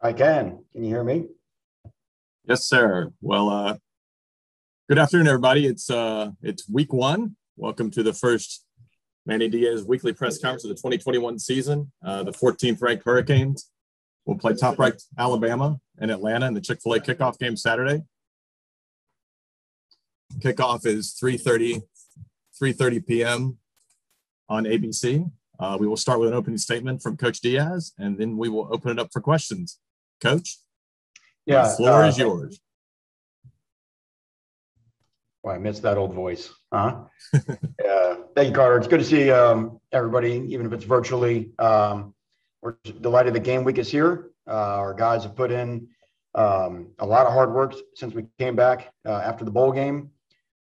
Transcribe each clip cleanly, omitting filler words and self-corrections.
I can. Can you hear me? Yes, sir. Well, good afternoon, everybody. It's week one. Welcome to the first Manny Diaz weekly press conference of the 2021 season. The 14th ranked Hurricanes will play top ranked Alabama and Atlanta in the Chick-fil-A kickoff game Saturday. Kickoff is 3:30 p.m. on ABC. We will start with an opening statement from Coach Diaz, and then we will open it up for questions. Coach? Yeah, the floor is yours. Well, I missed that old voice. Thank you, Carter. It's good to see everybody, even if it's virtually. We're delighted the game week is here. Our guys have put in a lot of hard work since we came back after the bowl game,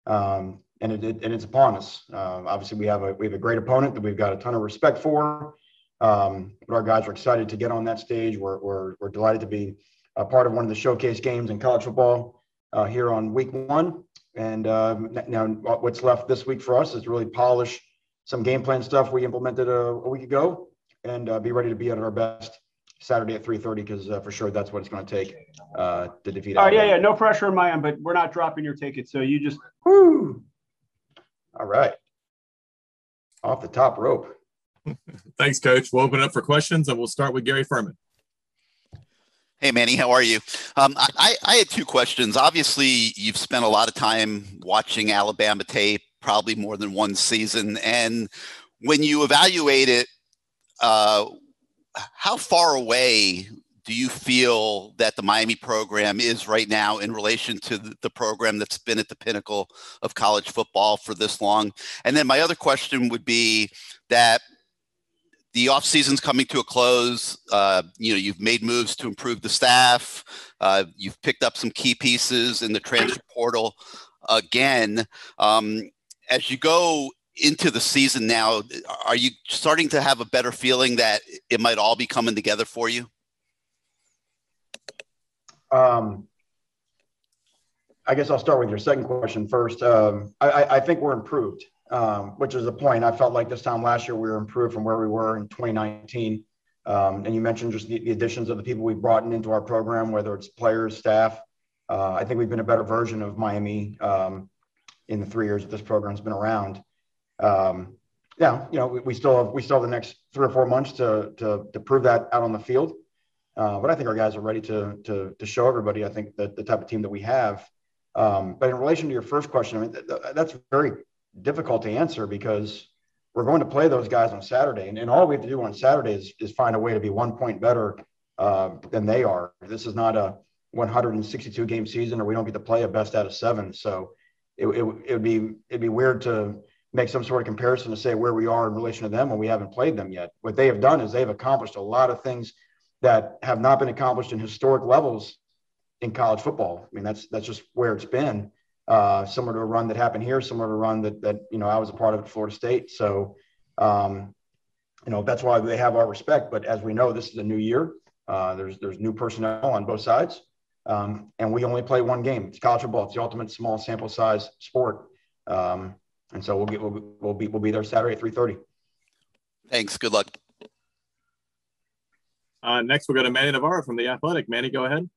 and it's upon us. Obviously, we have a great opponent that we've got a ton of respect for, but our guys are excited to get on that stage. We're delighted to be a part of one of the showcase games in college football here on week one. And now what's left this week for us is to really polish some game plan stuff we implemented a week ago and be ready to be at our best Saturday at 3:30 because for sure that's what it's going to take to defeat Alabama. Yeah. No pressure on my end, but we're not dropping your ticket. So you just – Woo! All right. Off the top rope. Thanks, Coach. We'll open it up for questions, and we'll start with Gary Ferman. Hey, Manny, how are you? I had two questions. Obviously, you've spent a lot of time watching Alabama tape, probably more than one season. And when you evaluate it, how far away do you feel that the Miami program is right now in relation to the program that's been at the pinnacle of college football for this long? And then my other question would be that the offseason's coming to a close. You've made moves to improve the staff. You've picked up some key pieces in the transfer portal again. As you go into the season now, are you starting to have a better feeling that it might all be coming together for you? I guess I'll start with your second question first. I think we're improved. Which is the point. I felt like this time last year we were improved from where we were in 2019. And you mentioned just the additions of the people we've brought into our program, whether it's players, staff. I think we've been a better version of Miami in the 3 years that this program's been around. We still have the next 3 or 4 months to prove that out on the field. But I think our guys are ready to show everybody, I think, the type of team that we have. But in relation to your first question, I mean, that's very difficult to answer because we're going to play those guys on Saturday. And all we have to do on Saturday is find a way to be 1 point better than they are. This is not a 162 game season, or we don't get to play a best out of 7. So it'd be weird to make some sort of comparison to say where we are in relation to them when we haven't played them yet. What they have done is they've accomplished a lot of things that have not been accomplished in historic levels in college football. I mean, that's just where it's been. Similar to a run that happened here, similar to a run that I was a part of at Florida State. So, that's why they have our respect. But as we know, this is a new year. There's new personnel on both sides, and we only play one game. It's college football. It's the ultimate small sample size sport, and so we'll be there Saturday at 3:30. Thanks. Good luck. Next, we'll go to Manny Navarro from The Athletic. Manny, go ahead.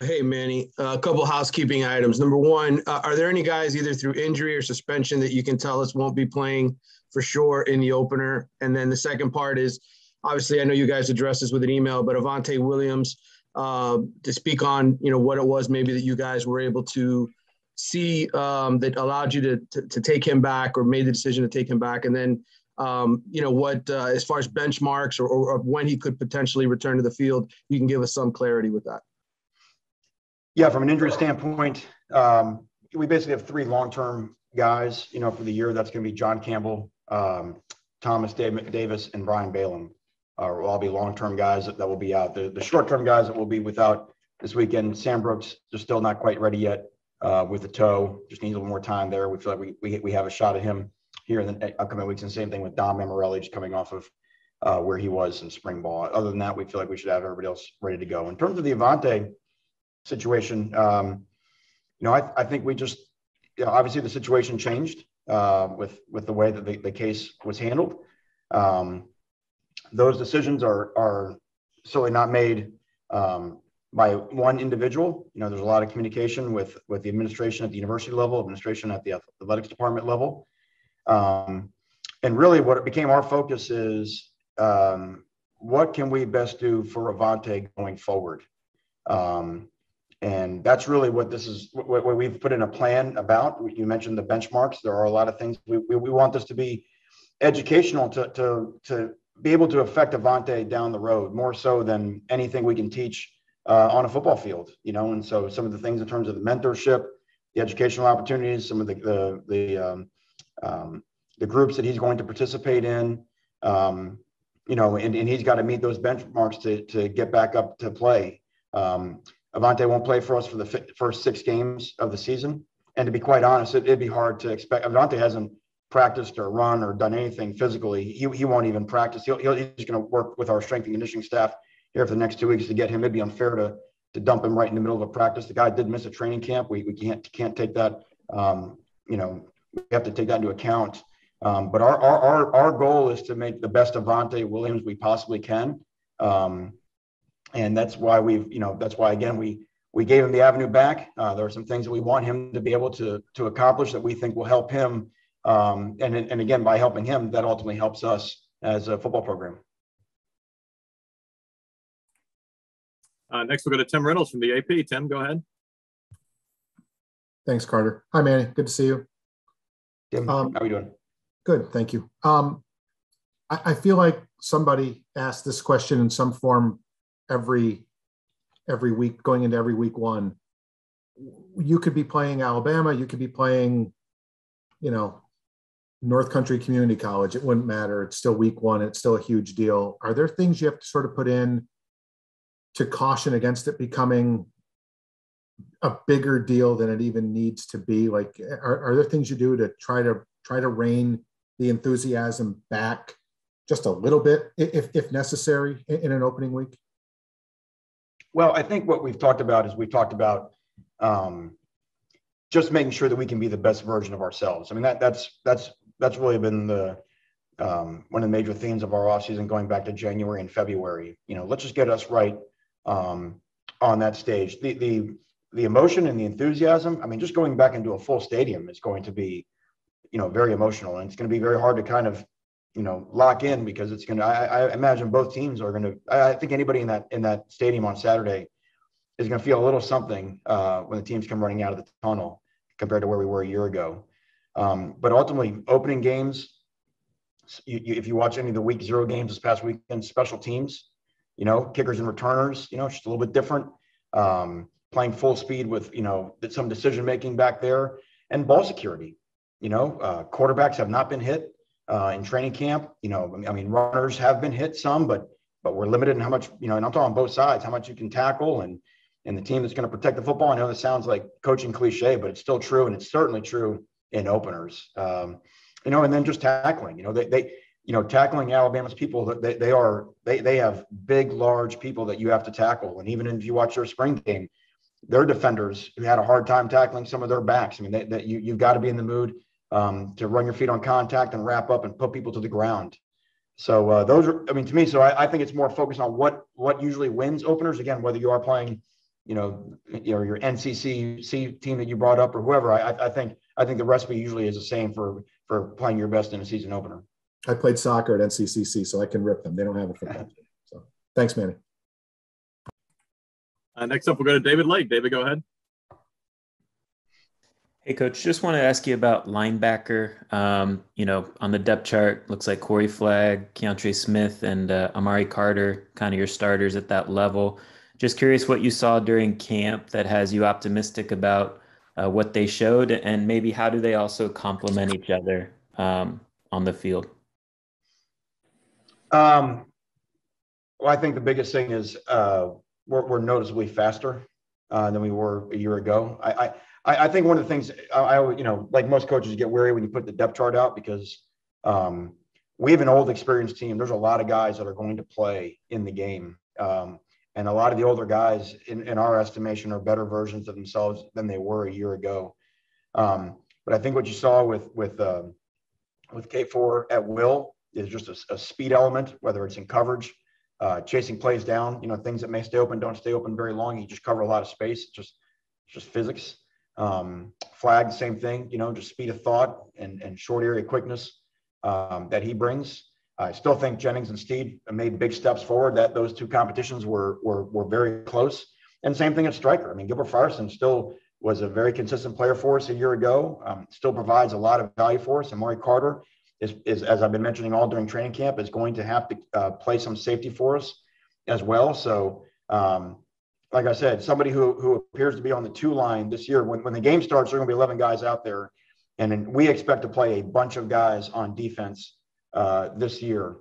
Hey, Manny, a couple housekeeping items. Number one, are there any guys either through injury or suspension that you can tell us won't be playing for sure in the opener? And then the second part is, obviously, I know you guys addressed this with an email, but Avante Williams, to speak on, what it was maybe that you guys were able to see that allowed you to take him back or made the decision to take him back. And then, what as far as benchmarks or when he could potentially return to the field, you can give us some clarity with that. Yeah, from an injury standpoint, we basically have 3 long-term guys, for the year. That's going to be John Campbell, Thomas Davis, and Brian Balaam. Will all be long-term guys that will be out. The short-term guys that will be without this weekend, Sam Brooks is still not quite ready yet with the toe. Just needs a little more time there. We feel like we have a shot at him here in the upcoming weeks. And same thing with Dom Amorelli, just coming off of where he was in spring ball. Other than that, we feel like we should have everybody else ready to go. In terms of the Avante situation, I think we just, obviously the situation changed with the way that the case was handled. Those decisions are certainly not made by one individual. There's a lot of communication with the administration at the university level, administration at the athletics department level. And really what it became our focus is, what can we best do for Avante going forward? And that's really what this is, what we've put in a plan about. You mentioned the benchmarks. There are a lot of things. We want this to be educational to be able to affect Avante down the road, more so than anything we can teach on a football field, And so some of the things in terms of the mentorship, the educational opportunities, some of the groups that he's going to participate in, and he's got to meet those benchmarks to get back up to play. Avante won't play for us for the first 6 games of the season. And to be quite honest, it'd be hard to expect. Avante hasn't practiced or run or done anything physically. He won't even practice. He's going to work with our strength and conditioning staff here for the next 2 weeks to get him. It'd be unfair to dump him right in the middle of a practice. The guy did miss a training camp. We can't take that. We have to take that into account. But our goal is to make the best Avante Williams we possibly can. And that's why again, we gave him the avenue back. There are some things that we want him to be able to accomplish that we think will help him. And again, by helping him, that ultimately helps us as a football program. Next, we'll go to Tim Reynolds from the AP. Tim, go ahead. Thanks, Carter. Hi, Manny. Good to see you. Tim, how are you doing? Good, thank you. I feel like somebody asked this question in some form every week, going into every week 1. You could be playing Alabama, you could be playing, North Country Community College. It wouldn't matter. It's still week 1. It's still a huge deal. Are there things you have to sort of put in to caution against it becoming a bigger deal than it even needs to be? Like, are there things you do to try to rein the enthusiasm back just a little bit, if necessary, in an opening week? Well, I think what we've talked about just making sure that we can be the best version of ourselves. I mean, that's really been the one of the major themes of our offseason going back to January and February. Let's just get us right on that stage. The emotion and the enthusiasm, I mean, just going back into a full stadium is going to be, very emotional, and it's going to be very hard to kind of, lock in, because it's going to, I imagine both teams are going to, I think anybody in that stadium on Saturday is going to feel a little something when the teams come running out of the tunnel compared to where we were a year ago. But ultimately, opening games, if you watch any of the week 0 games this past weekend, special teams, kickers and returners, just a little bit different, playing full speed with, some decision-making back there, and ball security. Quarterbacks have not been hit in training camp. Runners have been hit some, but we're limited in how much, and I'm talking on both sides, how much you can tackle, and the team that's going to protect the football. I know this sounds like coaching cliche, but it's still true, and it's certainly true in openers. And then just tackling. Tackling Alabama's people, they have big, large people that you have to tackle. And even if you watch their spring game, their defenders who had a hard time tackling some of their backs. I mean, you've got to be in the mood to run your feet on contact and wrap up and put people to the ground. So those are, to me, so I think it's more focused on what usually wins openers. Again, whether you are playing, your NCC team that you brought up or whoever, I think the recipe usually is the same for playing your best in a season opener. I played soccer at NCCC, so I can rip them. They don't have a football team. So thanks, Manny. Next up, we'll go to David Lake. David, go ahead. Hey, Coach, just want to ask you about linebacker. On the depth chart, looks like Corey Flagg, Keontre Smith, and Amari Carter, kind of your starters at that level. Just curious what you saw during camp that has you optimistic about what they showed, and maybe how do they also complement each other on the field? Well, I think the biggest thing is we're noticeably faster than we were a year ago. I think one of the things I always, like most coaches, you get wary when you put the depth chart out, because we have an old experienced team. There's a lot of guys that are going to play in the game. And a lot of the older guys, in our estimation, are better versions of themselves than they were a year ago. But I think what you saw with K4 at will is just a speed element, whether it's in coverage, chasing plays down, things that may stay open don't stay open very long. You just cover a lot of space. It's just physics. Flag, same thing, just speed of thought and short area quickness that he brings. I still think Jennings and Steed made big steps forward. That those two competitions were very close. And same thing at striker. I mean, Gilbert Frierson still was a very consistent player for us a year ago. Still provides a lot of value for us. And Amari Carter is, as I've been mentioning all during training camp, is going to have to play some safety for us as well. So, like I said, somebody who appears to be on the 2 line this year. When the game starts, there are going to be 11 guys out there, and then we expect to play a bunch of guys on defense this year.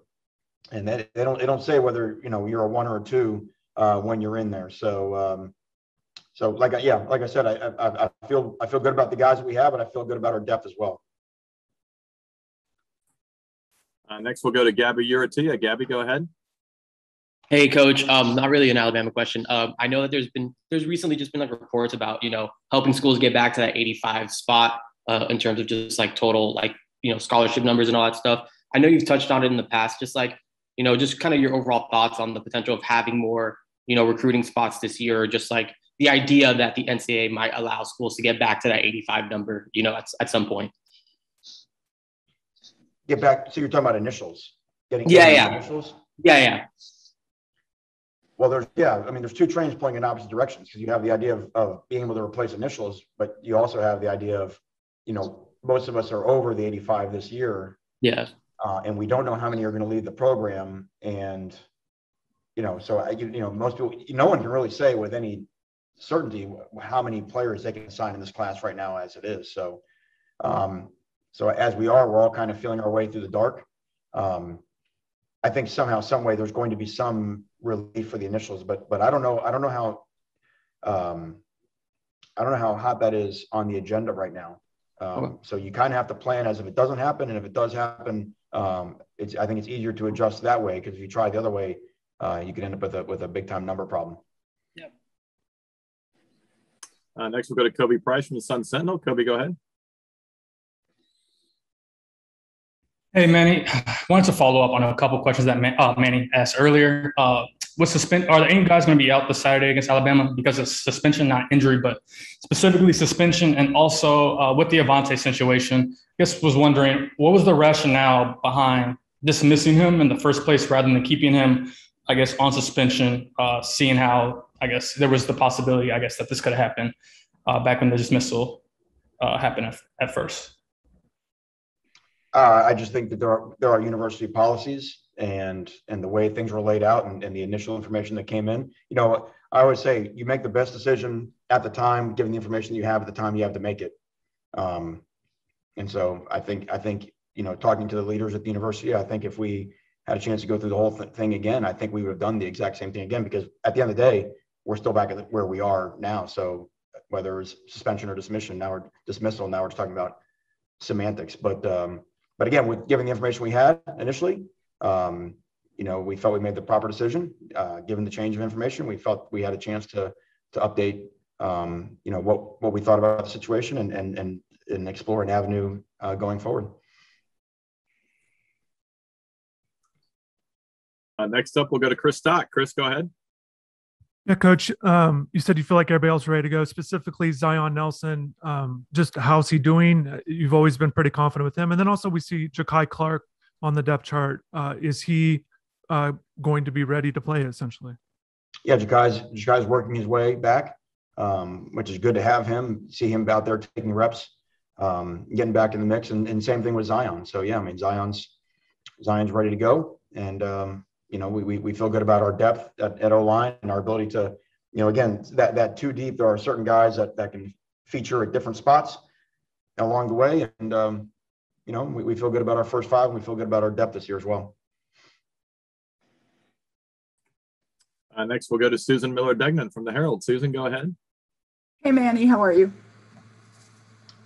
And they don't say whether you're a 1 or a 2 when you're in there. So like I said, I feel good about the guys that we have, and I feel good about our depth as well. Next, we'll go to Gabby Uratia. Gabby, go ahead. Hey, Coach. Not really an Alabama question. I know that there's recently just been like reports about helping schools get back to that 85 spot in terms of just like total scholarship numbers and all that stuff. I know you've touched on it in the past. Just like just kind of your overall thoughts on the potential of having more recruiting spots this year, or just like the idea that the NCAA might allow schools to get back to that 85 number, at some point. Get back. So you're talking about initials. Initials? Yeah. Well, there's 2 trains pulling in opposite directions, because you have the idea of being able to replace initials, but you also have the idea of, most of us are over the 85 this year. Yeah. And we don't know how many are going to leave the program. And, so most people, no one can really say with any certainty how many players they can sign in this class right now as it is. So, as we're all kind of feeling our way through the dark. I think somehow, some way, there's going to be some relief for the initials, but I don't know how hot that is on the agenda right now. So you kind of have to plan as if it doesn't happen, and if it does happen, I think it's easier to adjust that way, because if you try the other way, you could end up with a big time number problem. Yep. Next, we'll go to Kobe Price from the Sun Sentinel. Kobe, go ahead. Hey, Manny, I wanted to follow up on a couple of questions that Manny asked earlier. Are there any guys going to be out this Saturday against Alabama because of suspension, not injury, but specifically suspension? And also with the Avante situation, I guess was wondering, what was the rationale behind dismissing him in the first place rather than keeping him, I guess, on suspension, seeing how, I guess, there was the possibility, I guess, that this could have happened back when the dismissal happened at first? I just think that there are university policies and the way things were laid out and the initial information that came in. I always say you make the best decision at the time, given the information you have at the time you have to make it. And so I think talking to the leaders at the university, I think if we had a chance to go through the whole thing again, I think we would have done the exact same thing again, because at the end of the day, we're still back at where we are now. So whether it's suspension or dismissal, now we're just talking about semantics. But again, given the information we had initially, we felt we made the proper decision. Given the change of information, we felt we had a chance to update, what we thought about the situation and explore an avenue going forward. Next up, we'll go to Chris Stock. Chris, go ahead. Yeah, Coach, you said you feel like everybody else is ready to go, specifically Zion Nelson. Just how's he doing? You've always been pretty confident with him. And then also we see Ja'Kai Clark on the depth chart. Is he going to be ready to play, essentially? Yeah, Ja'Kai's working his way back, which is good to have him, see him out there taking reps, getting back in the mix. And same thing with Zion. So, yeah, I mean, Zion's ready to go. And, we feel good about our depth at O-line and our ability to, again, that 2 deep, there are certain guys that can feature at different spots along the way. And, we feel good about our first 5, and we feel good about our depth this year as well. Next, we'll go to Susan Miller-Degnan from the Herald. Susan, go ahead. Hey, Manny, how are you?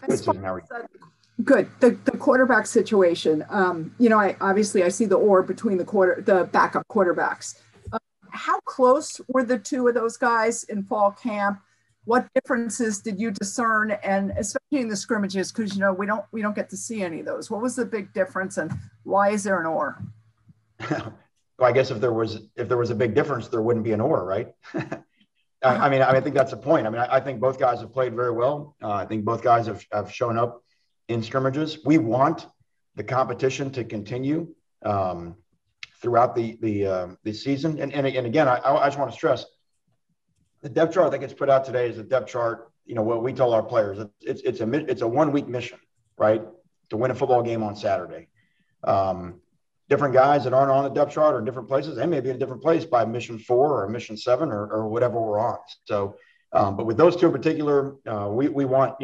Good, Susan, how are you? Good. The quarterback situation. I see the oar between the backup quarterbacks. How close were the 2 of those guys in fall camp? What differences did you discern, and especially in the scrimmages, because we don't get to see any of those. What was the big difference, and why is there an oar? I guess if there was a big difference, there wouldn't be an or, right? I think that's the point. I think both guys have played very well. I think both guys have shown up in scrimmages. We want the competition to continue throughout the season. And again, I just want to stress the depth chart that gets put out today is a depth chart. What we tell our players, it's a 1 week mission, right? To win a football game on Saturday. Different guys that aren't on the depth chart are in different places. They may be in a different place by mission 4 or mission 7 or whatever we're on. So, but with those two in particular, we want,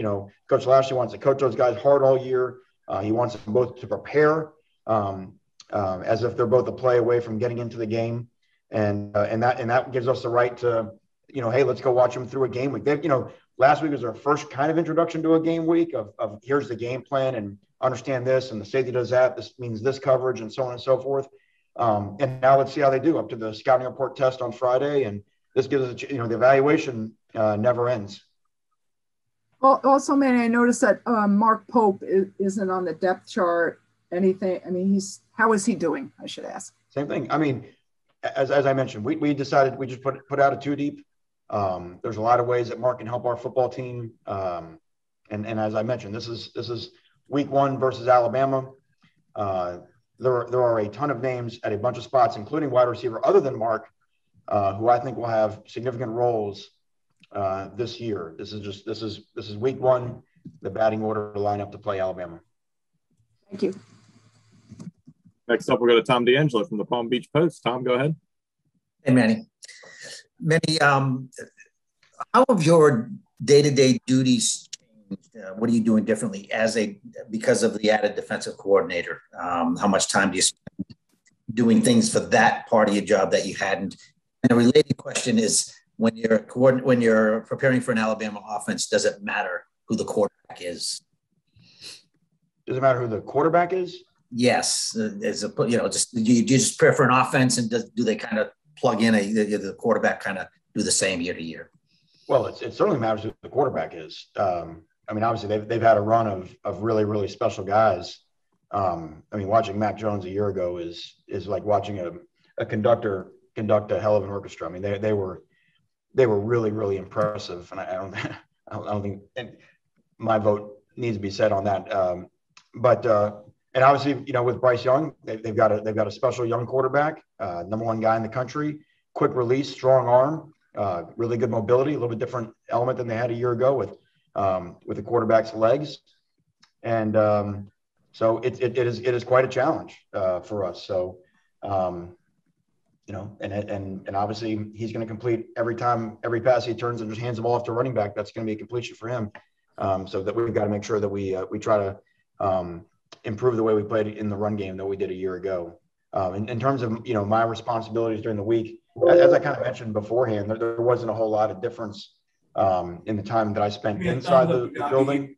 Coach Lashley wants to coach those guys hard all year. He wants them both to prepare as if they're both a play away from getting into the game. And that gives us the right to, hey, let's go watch them through a game week. Last week was our first kind of introduction to a game week of here's the game plan and understand this, and the safety does that. This means this coverage, and so on and so forth. And now let's see how they do up to the scouting report test on Friday. And this gives us, the evaluation never ends. Well, also, Manny, I noticed that Mark Pope isn't on the depth chart. Anything? How is he doing? I should ask. Same thing. As I mentioned, we decided we just put out a 2 deep. There's a lot of ways that Mark can help our football team. And as I mentioned, this is week 1 versus Alabama. There are a ton of names at a bunch of spots, including wide receiver, other than Mark, who I think will have significant roles this year. This is week 1, the batting order to line up to play Alabama. Thank you. Next up, we'll go to Tom D'Angelo from the Palm Beach Post. Tom, go ahead. Hey, Manny. Manny, how have your day-to-day duties changed? What are you doing differently because of the added defensive coordinator? How much time do you spend doing things for that part of your job that you hadn't? And a related question is, when you're preparing for an Alabama offense, does it matter who the quarterback is? Does it matter who the quarterback is? Yes. Do you just prepare for an offense, and do they kind of plug in the quarterback kind of do the same year to year? Well, it certainly matters who the quarterback is. Obviously they've had a run of really, really special guys. Watching Mac Jones a year ago is like watching a conductor conduct a hell of an orchestra. They were really, really impressive. And I don't think my vote needs to be said on that. And obviously, with Bryce Young, they've got a special young quarterback, number 1 guy in the country, quick release, strong arm, really good mobility, a little bit different element than they had a year ago with the quarterback's legs. And so it is quite a challenge for us. So, and obviously he's going to complete every pass he turns and just hands the ball off to running back. That's going to be a completion for him. So that we've got to make sure that we try to improve the way we played in the run game that we did a year ago. In terms of, my responsibilities during the week, as I kind of mentioned beforehand, there wasn't a whole lot of difference in the time that I spent inside the building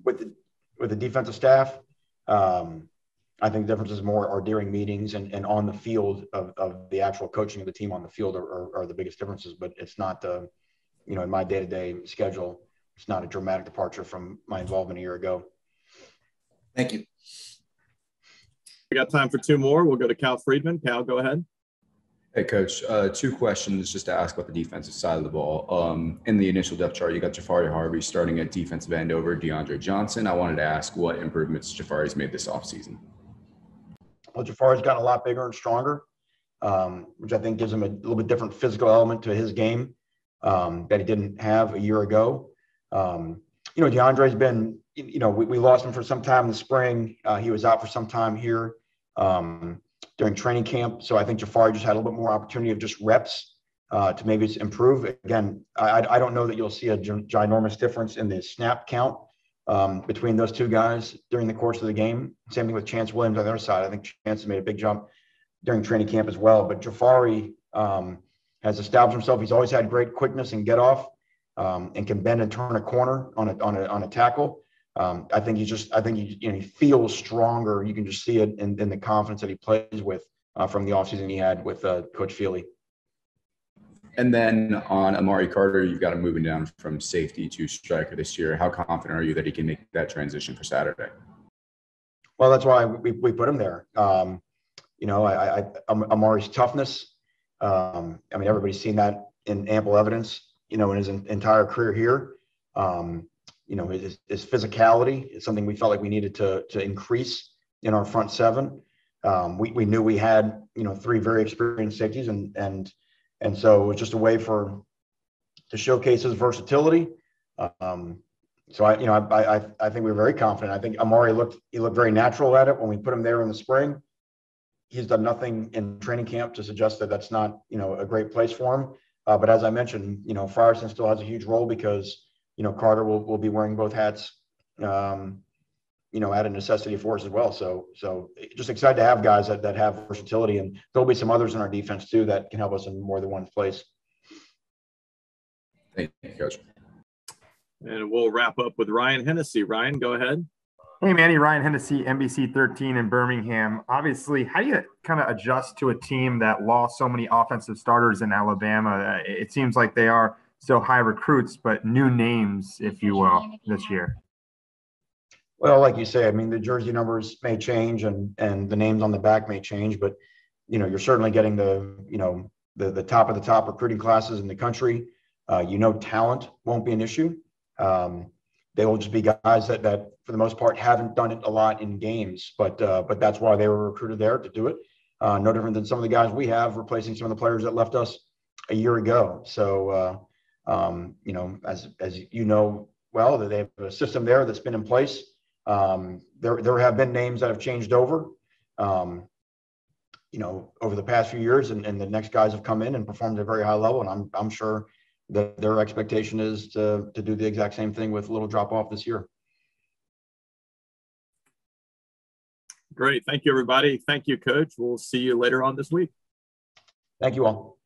with the defensive staff. I think the differences more are during meetings and on the field of the actual coaching of the team on the field are the biggest differences, but it's not in my day-to-day schedule, it's not a dramatic departure from my involvement a year ago. Thank you. We got time for 2 more. We'll go to Cal Friedman. Cal, go ahead. Hey, Coach. 2 questions just to ask about the defensive side of the ball. In the initial depth chart, you got Jafari Harvey starting at defensive end over DeAndre Johnson. I wanted to ask what improvements Jafari's made this offseason. Well, Jafari's gotten a lot bigger and stronger, which I think gives him a little bit different physical element to his game that he didn't have a year ago. DeAndre's been, we lost him for some time in the spring. He was out for some time here during training camp. So I think Jafari just had a little bit more opportunity of just reps to maybe improve. Again, I don't know that you'll see a ginormous difference in the snap count between those 2 guys during the course of the game. Same thing with Chance Williams on the other side. I think Chance has made a big jump during training camp as well. But Jafari has established himself. He's always had great quickness and get off. And can bend and turn a corner on a tackle. I think he feels stronger. You can just see it in the confidence that he plays with from the offseason he had with Coach Feely. And then on Amari Carter, you've got him moving down from safety to striker this year. How confident are you that he can make that transition for Saturday? Well, that's why we put him there. Amari's toughness. I mean, everybody's seen that in ample evidence, in his entire career here. His physicality is something we felt like we needed to increase in our front seven. We knew we had, 3 very experienced safeties, and so it was just a way to showcase his versatility. So I think we were very confident. I think Amari looked very natural at it when we put him there in the spring. He's done nothing in training camp to suggest that that's not, a great place for him. But as I mentioned, Frierson still has a huge role because, Carter will be wearing both hats, at a necessity for us as well. So just excited to have guys that have versatility, and there'll be some others in our defense too that can help us in more than one place. Thank you, Coach. And we'll wrap up with Ryan Hennessy. Ryan, go ahead. Hey, Manny, Ryan Hennessy, NBC 13 in Birmingham. Obviously, how do you kind of adjust to a team that lost so many offensive starters in Alabama? It seems like they are still high recruits, but new names, if you will, this year. Well, like you say, I mean, the jersey numbers may change and the names on the back may change, but, you're certainly getting the top of the top recruiting classes in the country. Talent won't be an issue. They will just be guys that for the most part haven't done it a lot in games, but that's why they were recruited there to do it. No different than some of the guys we have replacing some of the players that left us a year ago. So, as you know, well, that they have a system there that's been in place. There have been names that have changed over the past few years, and the next guys have come in and performed at a very high level. And I'm sure that their expectation is to do the exact same thing with a little drop off this year. Great. Thank you, everybody. Thank you, Coach. We'll see you later on this week. Thank you all.